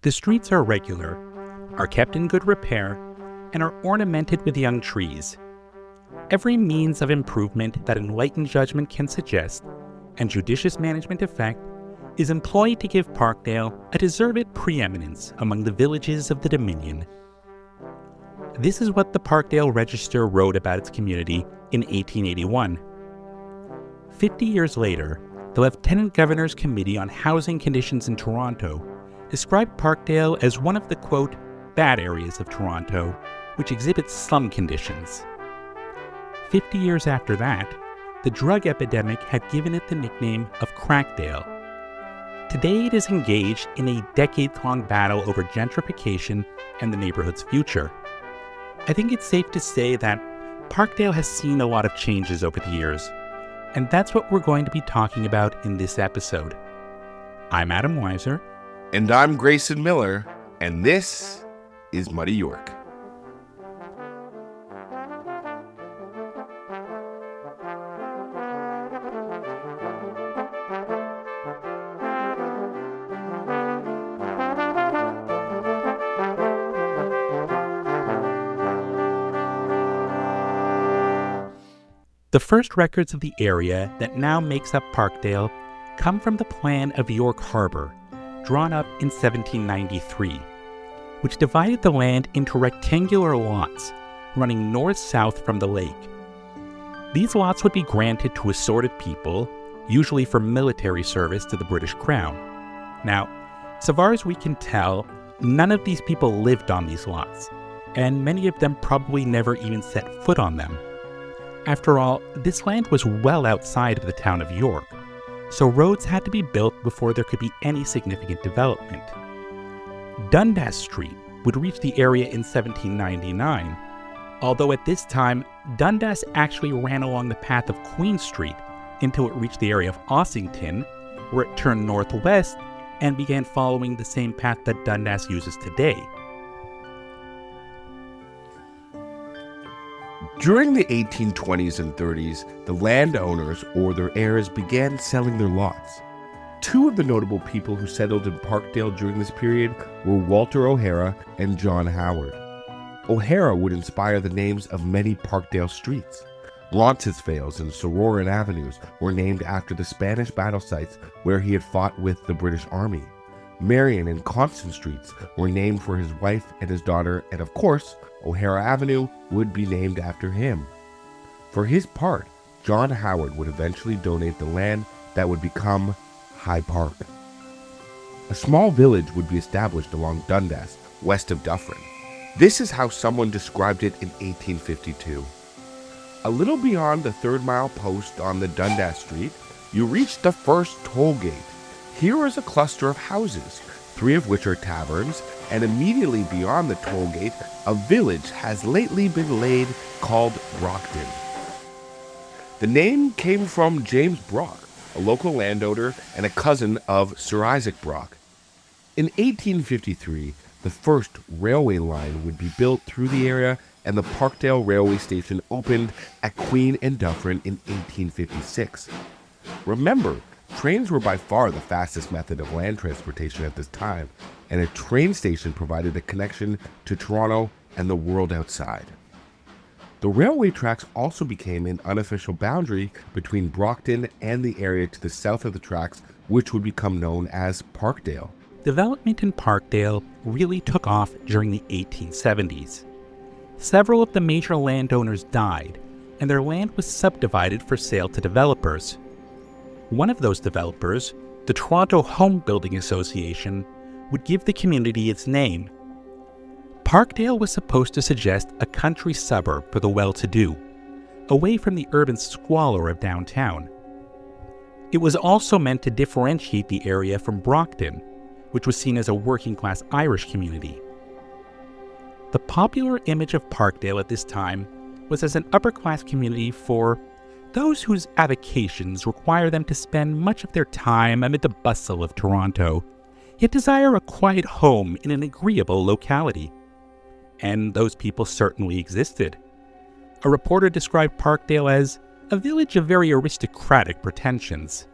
The streets are regular, are kept in good repair, and are ornamented with young trees. Every means of improvement that enlightened judgment can suggest, and judicious management effect, is employed to give Parkdale a deserved preeminence among the villages of the Dominion. This is what the Parkdale Register wrote about its community in 1881. 50 years later, the Lieutenant Governor's Committee on Housing Conditions in Toronto described Parkdale as one of the, quote, bad areas of Toronto, which exhibits slum conditions. 50 years after that, the drug epidemic had given it the nickname of Crackdale. Today it is engaged in a decades-long battle over gentrification and the neighborhood's future. I think it's safe to say that Parkdale has seen a lot of changes over the years, and that's what we're going to be talking about in this episode. I'm Adam Weiser. And I'm Grayson Miller, and this is Muddy York. The first records of the area that now makes up Parkdale come from the plan of York Harbor, drawn up in 1793, which divided the land into rectangular lots running north-south from the lake. These lots would be granted to assorted people, usually for military service to the British Crown. Now, so far as we can tell, none of these people lived on these lots, and many of them probably never even set foot on them. After all, this land was well outside of the town of York, so roads had to be built before there could be any significant development. Dundas Street would reach the area in 1799, although at this time, Dundas actually ran along the path of Queen Street until it reached the area of Ossington, where it turned northwest and began following the same path that Dundas uses today. During the 1820s and 30s, the landowners or their heirs began selling their lots. Two of the notable people who settled in Parkdale during this period were Walter O'Hara and John Howard. O'Hara would inspire the names of many Parkdale streets. Roncesvalles and Sororan avenues were named after the Spanish battle sites where he had fought with the British Army. Marion and Constant streets were named for his wife and his daughter, and of course, O'Hara Avenue would be named after him. For his part, John Howard would eventually donate the land that would become High Park. A small village would be established along Dundas, west of Dufferin. This is how someone described it in 1852. A little beyond the 3rd mile post on the Dundas Street, you reach the first toll gate. Here is a cluster of houses, 3 of which are taverns, and immediately beyond the toll gate, a village has lately been laid called Brockton. The name came from James Brock, a local landowner and a cousin of Sir Isaac Brock. In 1853, the first railway line would be built through the area, and the Parkdale railway station opened at Queen and Dufferin in 1856. Remember, trains were by far the fastest method of land transportation at this time, and a train station provided a connection to Toronto and the world outside. The railway tracks also became an unofficial boundary between Brockton and the area to the south of the tracks, which would become known as Parkdale. Development in Parkdale really took off during the 1870s. Several of the major landowners died, and their land was subdivided for sale to developers. One of those developers, the Toronto Home Building Association, would give the community its name. Parkdale was supposed to suggest a country suburb for the well-to-do, away from the urban squalor of downtown. It was also meant to differentiate the area from Brockton, which was seen as a working-class Irish community. The popular image of Parkdale at this time was as an upper-class community for those whose avocations require them to spend much of their time amid the bustle of Toronto, yet desire a quiet home in an agreeable locality. And those people certainly existed. A reporter described Parkdale as a village of very aristocratic pretensions.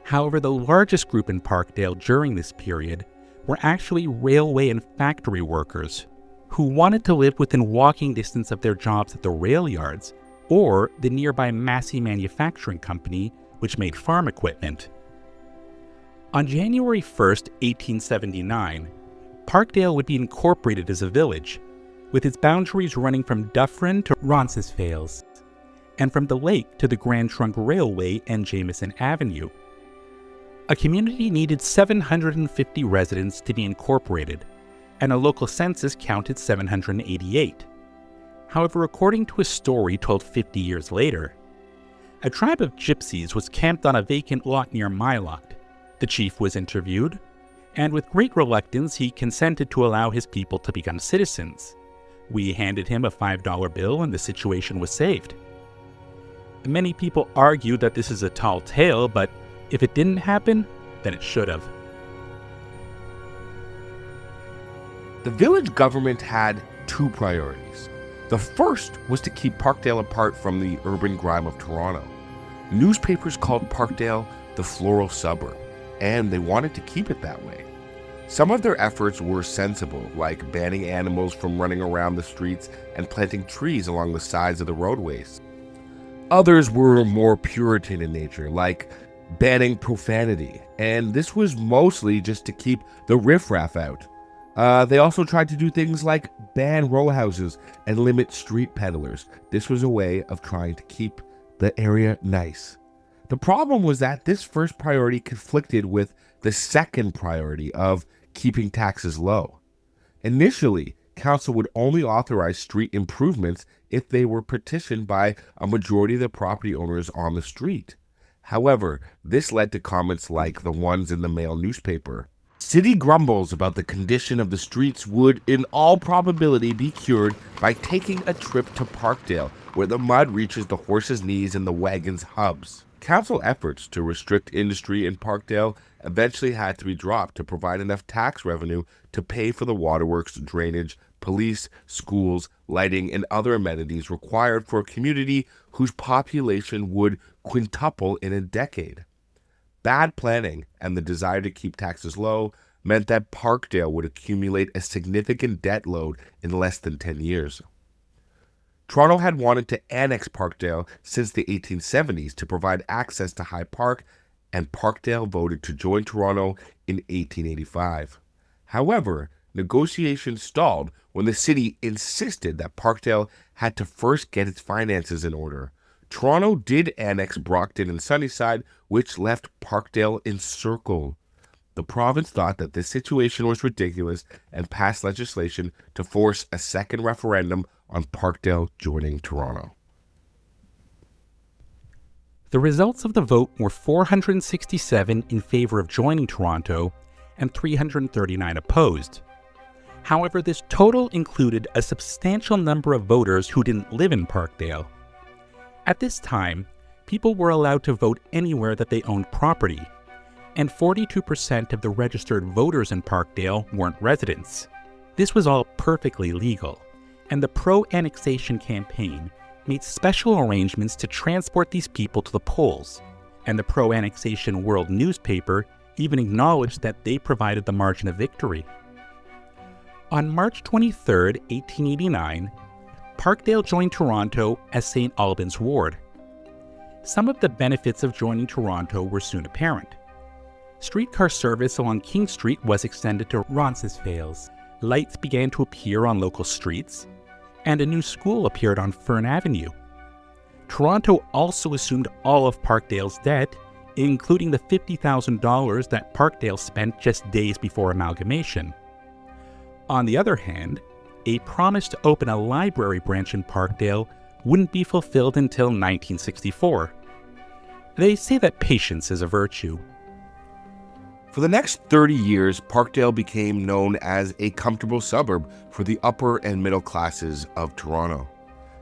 However, the largest group in Parkdale during this period were actually railway and factory workers who wanted to live within walking distance of their jobs at the rail yards or the nearby Massey Manufacturing Company, which made farm equipment. On January 1st, 1879, Parkdale would be incorporated as a village, with its boundaries running from Dufferin to Roncesvalles, and from the lake to the Grand Trunk Railway and Jameson Avenue. A community needed 750 residents to be incorporated, and a local census counted 788. However, according to a story told 50 years later, a tribe of gypsies was camped on a vacant lot near my lot. The chief was interviewed, and with great reluctance he consented to allow his people to become citizens. We handed him a $5 bill and the situation was saved. Many people argue that this is a tall tale, but if it didn't happen, then it should have. The village government had two priorities. The first was to keep Parkdale apart from the urban grime of Toronto. Newspapers called Parkdale the floral suburb, and they wanted to keep it that way. Some of their efforts were sensible, like banning animals from running around the streets and planting trees along the sides of the roadways. Others were more Puritan in nature, like banning profanity, and this was mostly just to keep the riffraff out. They also tried to do things like ban row houses and limit street peddlers. This was a way of trying to keep the area nice. The problem was that this first priority conflicted with the second priority of keeping taxes low. Initially, council would only authorize street improvements if they were petitioned by a majority of the property owners on the street. However, this led to comments like the ones in the Mail newspaper. City grumbles about the condition of the streets would, in all probability, be cured by taking a trip to Parkdale, where the mud reaches the horses' knees and the wagon's hubs. Council efforts to restrict industry in Parkdale eventually had to be dropped to provide enough tax revenue to pay for the waterworks, drainage, police, schools, lighting, and other amenities required for a community whose population would quintuple in a decade. Bad planning and the desire to keep taxes low meant that Parkdale would accumulate a significant debt load in less than 10 years. Toronto had wanted to annex Parkdale since the 1870s to provide access to High Park, and Parkdale voted to join Toronto in 1885. However, negotiations stalled when the city insisted that Parkdale had to first get its finances in order. Toronto did annex Brockton and Sunnyside, which left Parkdale encircled. The province thought that this situation was ridiculous and passed legislation to force a second referendum on Parkdale joining Toronto. The results of the vote were 467 in favor of joining Toronto and 339 opposed. However, this total included a substantial number of voters who didn't live in Parkdale. At this time, people were allowed to vote anywhere that they owned property, and 42% of the registered voters in Parkdale weren't residents. This was all perfectly legal, and the pro-annexation campaign made special arrangements to transport these people to the polls, and the pro-annexation World newspaper even acknowledged that they provided the margin of victory. On March 23, 1889, Parkdale joined Toronto as St. Albans Ward. Some of the benefits of joining Toronto were soon apparent. Streetcar service along King Street was extended to Roncesvalles. Lights began to appear on local streets, and a new school appeared on Fern Avenue. Toronto also assumed all of Parkdale's debt, including the $50,000 that Parkdale spent just days before amalgamation. On the other hand, a promise to open a library branch in Parkdale wouldn't be fulfilled until 1964. They say that patience is a virtue. For the next 30 years, Parkdale became known as a comfortable suburb for the upper and middle classes of Toronto.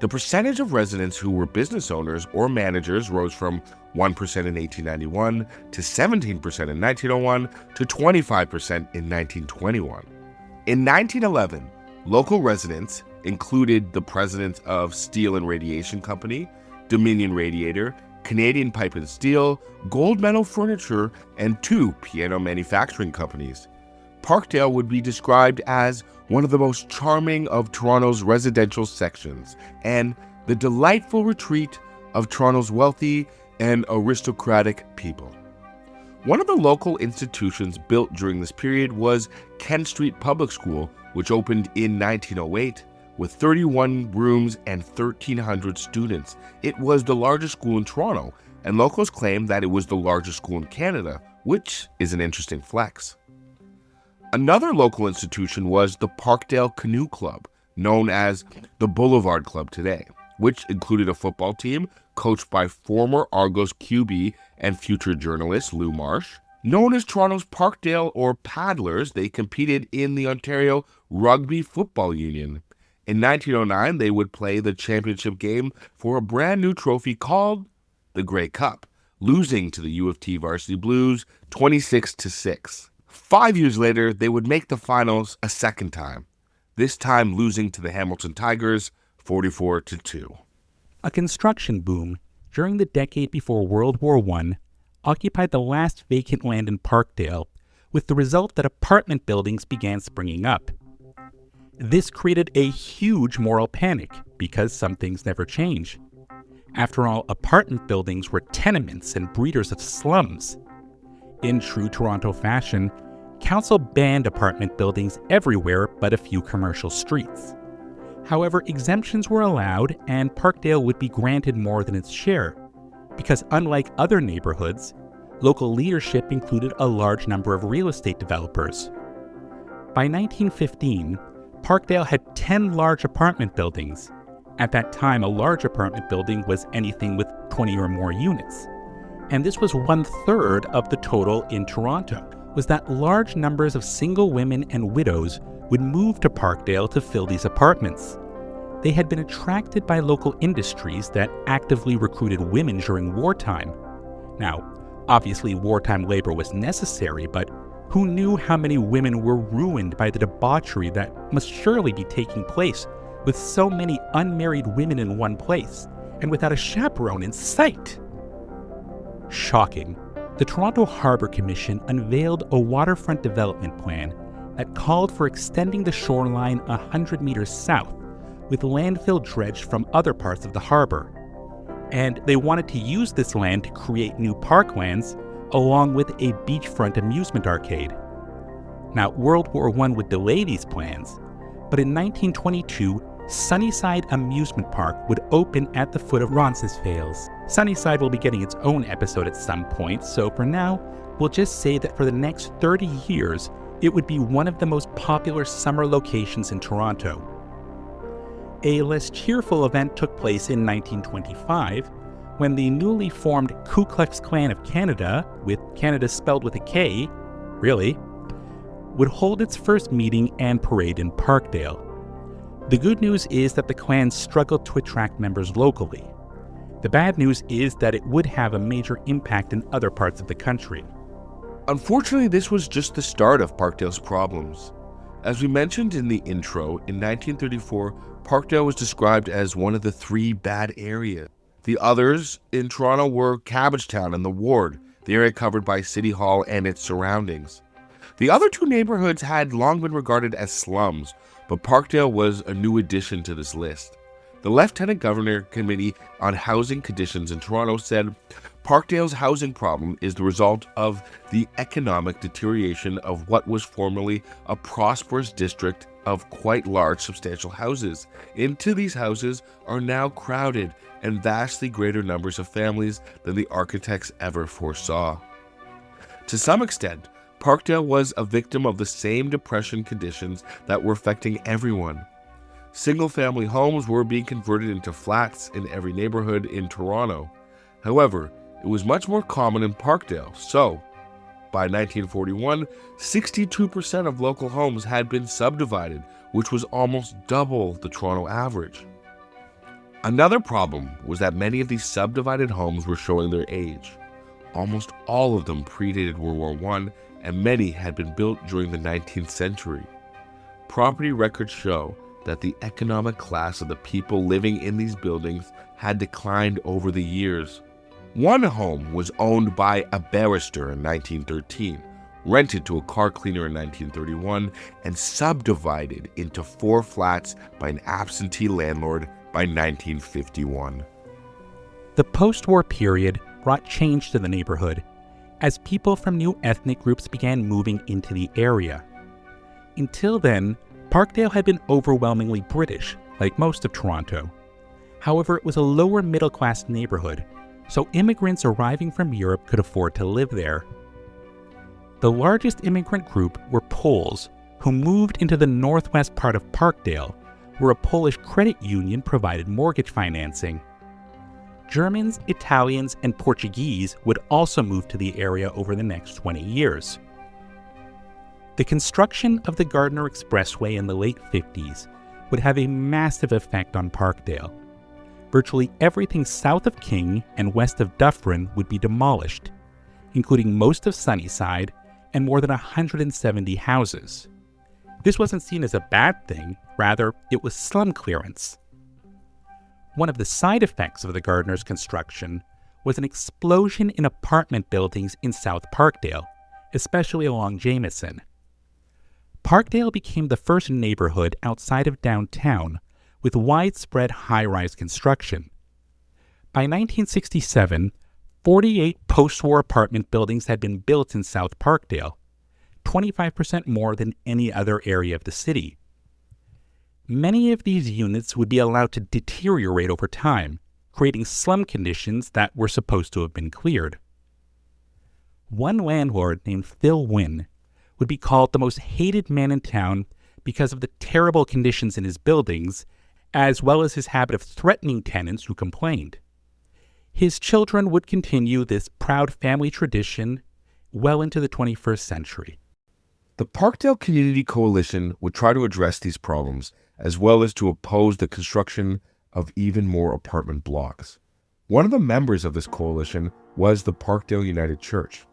The percentage of residents who were business owners or managers rose from 1% in 1891 to 17% in 1901 to 25% in 1921. In 1911, local residents included the presidents of Steel and Radiation Company, Dominion Radiator, Canadian Pipe and Steel, Gold Metal Furniture, and 2 piano manufacturing companies. Parkdale would be described as one of the most charming of Toronto's residential sections and the delightful retreat of Toronto's wealthy and aristocratic people. One of the local institutions built during this period was Kent Street Public School, which opened in 1908 with 31 rooms and 1,300 students. It was the largest school in Toronto, and locals claim that it was the largest school in Canada, which is an interesting flex. Another local institution was the Parkdale Canoe Club, known as the Boulevard Club today, which included a football team coached by former Argos QB and future journalist Lou Marsh. Known as Toronto's Parkdale or Paddlers, they competed in the Ontario Rugby Football Union. In 1909, they would play the championship game for a brand new trophy called the Grey Cup, losing to the U of T Varsity Blues 26-6. 5 years later, they would make the finals a second time, this time losing to the Hamilton Tigers 44-2. A construction boom during the decade before World War I occupied the last vacant land in Parkdale, with the result that apartment buildings began springing up. This created a huge moral panic because some things never change. After all, apartment buildings were tenements and breeders of slums. In true Toronto fashion, council banned apartment buildings everywhere but a few commercial streets. However, exemptions were allowed and Parkdale would be granted more than its share, because unlike other neighborhoods, local leadership included a large number of real estate developers. By 1915, Parkdale had 10 large apartment buildings. At that time, a large apartment building was anything with 20 or more units. And this was 1/3 of the total in Toronto, was that large numbers of single women and widows would move to Parkdale to fill these apartments. They had been attracted by local industries that actively recruited women during wartime. Now, obviously wartime labor was necessary, but who knew how many women were ruined by the debauchery that must surely be taking place with so many unmarried women in one place and without a chaperone in sight? Shocking. The Toronto Harbour Commission unveiled a waterfront development plan that called for extending the shoreline 100 meters south, with landfill dredged from other parts of the harbour. And they wanted to use this land to create new parklands, along with a beachfront amusement arcade. Now, World War I would delay these plans, but in 1922, Sunnyside Amusement Park would open at the foot of Roncesvalles. Sunnyside will be getting its own episode at some point, so for now, we'll just say that for the next 30 years, it would be one of the most popular summer locations in Toronto. A less cheerful event took place in 1925, when the newly formed Ku Klux Klan of Canada, with Canada spelled with a K, really, would hold its first meeting and parade in Parkdale. The good news is that the Klan struggled to attract members locally. The bad news is that it would have a major impact in other parts of the country. Unfortunately, this was just the start of Parkdale's problems. As we mentioned in the intro, in 1934, Parkdale was described as one of the 3 bad areas. The others in Toronto were Cabbagetown and the Ward, the area covered by City Hall and its surroundings. The other 2 neighborhoods had long been regarded as slums, but Parkdale was a new addition to this list. The Lieutenant Governor Committee on Housing Conditions in Toronto said, Parkdale's housing problem is the result of the economic deterioration of what was formerly a prosperous district of quite large substantial houses. Into these houses are now crowded and vastly greater numbers of families than the architects ever foresaw. To some extent, Parkdale was a victim of the same depression conditions that were affecting everyone. Single-family homes were being converted into flats in every neighborhood in Toronto. However, it was much more common in Parkdale, so by 1941, 62% of local homes had been subdivided, which was almost double the Toronto average. Another problem was that many of these subdivided homes were showing their age. Almost all of them predated World War I, and many had been built during the 19th century. Property records show that the economic class of the people living in these buildings had declined over the years. One home was owned by a barrister in 1913, rented to a car cleaner in 1931, and subdivided into 4 flats by an absentee landlord by 1951. The post-war period brought change to the neighborhood as people from new ethnic groups began moving into the area. Until then, Parkdale had been overwhelmingly British, like most of Toronto. However, it was a lower middle-class neighborhood, so immigrants arriving from Europe could afford to live there. The largest immigrant group were Poles, who moved into the northwest part of Parkdale, where a Polish credit union provided mortgage financing. Germans, Italians, and Portuguese would also move to the area over the next 20 years. The construction of the Gardiner Expressway in the late 50s would have a massive effect on Parkdale. Virtually everything south of King and west of Dufferin would be demolished, including most of Sunnyside and more than 170 houses. This wasn't seen as a bad thing, rather, it was slum clearance. One of the side effects of the Gardiner's construction was an explosion in apartment buildings in South Parkdale, especially along Jameson. Parkdale became the first neighborhood outside of downtown with widespread high-rise construction. By 1967, 48 post-war apartment buildings had been built in South Parkdale, 25% more than any other area of the city. Many of these units would be allowed to deteriorate over time, creating slum conditions that were supposed to have been cleared. One landlord named Phil Wynne would be called the most hated man in town because of the terrible conditions in his buildings, as well as his habit of threatening tenants who complained. His children would continue this proud family tradition well into the 21st century. The Parkdale Community Coalition would try to address these problems, as well as to oppose the construction of even more apartment blocks. One of the members of this coalition was the Parkdale United Church.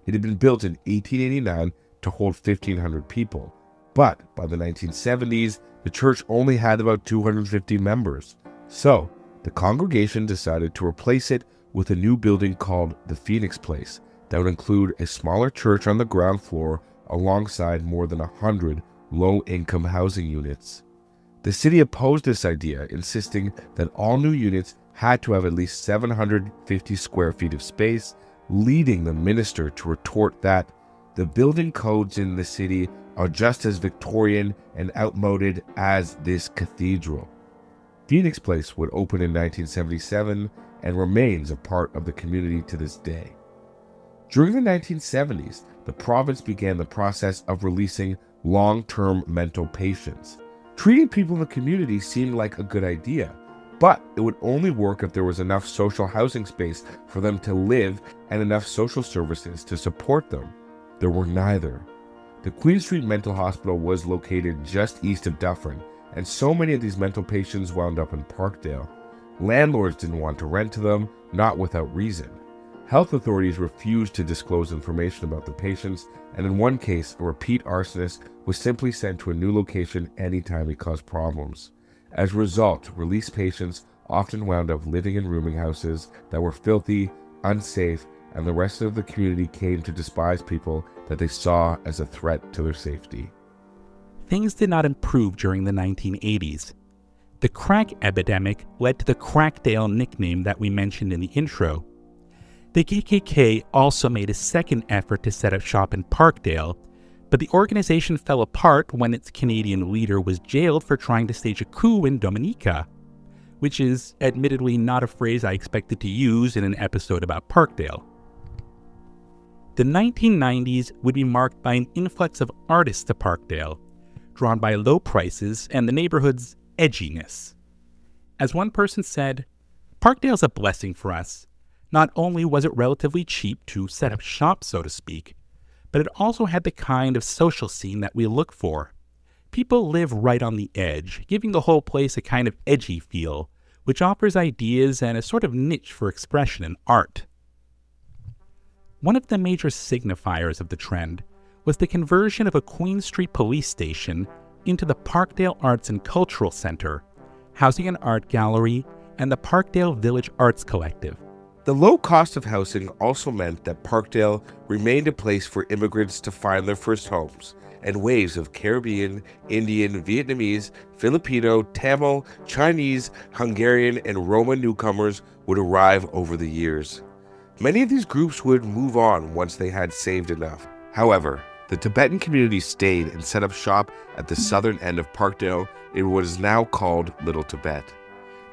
It had been built in 1889 to hold 1,500 people, but by the 1970s, the church only had about 250 members. So, the congregation decided to replace it with a new building called the Phoenix Place that would include a smaller church on the ground floor alongside more than 100 low-income housing units. The city opposed this idea, insisting that all new units had to have at least 750 square feet of space, leading the minister to retort that the building codes in the city are just as Victorian and outmoded as this cathedral. Phoenix Place would open in 1977 and remains a part of the community to this day. During the 1970s, the province began the process of releasing long-term mental patients. Treating people in the community seemed like a good idea, but it would only work if there was enough social housing space for them to live and enough social services to support them. There were neither. The Queen Street Mental Hospital was located just east of Dufferin, and so many of these mental patients wound up in Parkdale. Landlords didn't want to rent to them, not without reason. Health authorities refused to disclose information about the patients, and in one case, a repeat arsonist was simply sent to a new location anytime he caused problems. As a result, released patients often wound up living in rooming houses that were filthy, unsafe, and the rest of the community came to despise people that they saw as a threat to their safety. Things did not improve during the 1980s. The crack epidemic led to the Crackdale nickname that we mentioned in the intro. The KKK also made a second effort to set up shop in Parkdale, but the organization fell apart when its Canadian leader was jailed for trying to stage a coup in Dominica, which is admittedly not a phrase I expected to use in an episode about Parkdale. The 1990s would be marked by an influx of artists to Parkdale, drawn by low prices and the neighborhood's edginess. As one person said, "Parkdale's a blessing for us. Not only was it relatively cheap to set up shop, so to speak, but it also had the kind of social scene that we look for. People live right on the edge, giving the whole place a kind of edgy feel, which offers ideas and a sort of niche for expression in art." One of the major signifiers of the trend was the conversion of a Queen Street police station into the Parkdale Arts and Cultural Center, housing an art gallery and the Parkdale Village Arts Collective. The low cost of housing also meant that Parkdale remained a place for immigrants to find their first homes, and waves of Caribbean, Indian, Vietnamese, Filipino, Tamil, Chinese, Hungarian, and Roma newcomers would arrive over the years. Many of these groups would move on once they had saved enough. However, the Tibetan community stayed and set up shop at the southern end of Parkdale in what is now called Little Tibet.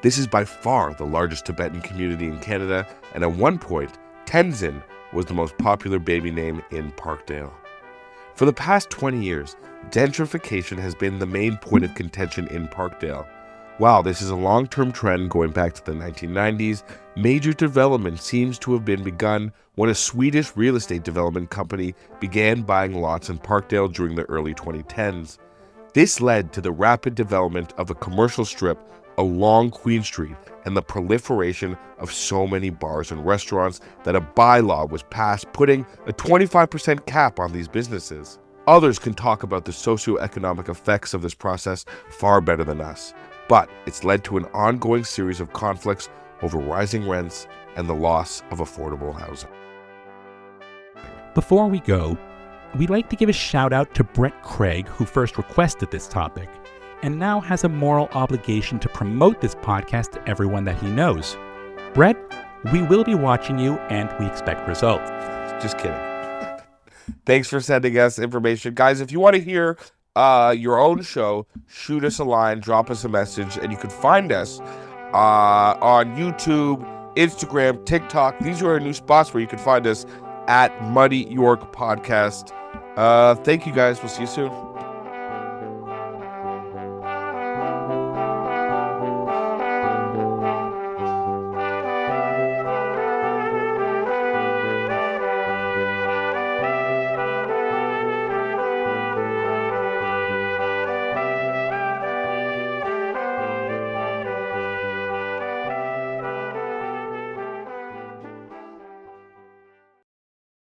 This is by far the largest Tibetan community in Canada, and at one point, Tenzin was the most popular baby name in Parkdale. For the past 20 years, gentrification has been the main point of contention in Parkdale. While this is a long-term trend going back to the 1990s, major development seems to have been begun when a Swedish real estate development company began buying lots in Parkdale during the early 2010s. This led to the rapid development of a commercial strip along Queen Street and the proliferation of so many bars and restaurants that a bylaw was passed putting a 25% cap on these businesses. Others can talk about the socioeconomic effects of this process far better than us, but it's led to an ongoing series of conflicts over rising rents and the loss of affordable housing. Before we go, we'd like to give a shout out to Brett Craig, who first requested this topic, and now has a moral obligation to promote this podcast to everyone that he knows. Brett, we will be watching you, and we expect results. Just kidding. Thanks for sending us information. Guys, if you want to hear your own show, shoot us a line, drop us a message, and you can find us on YouTube, Instagram, TikTok. These are our new spots where you can find us at Muddy York Podcast. Thank you, guys. We'll see you soon.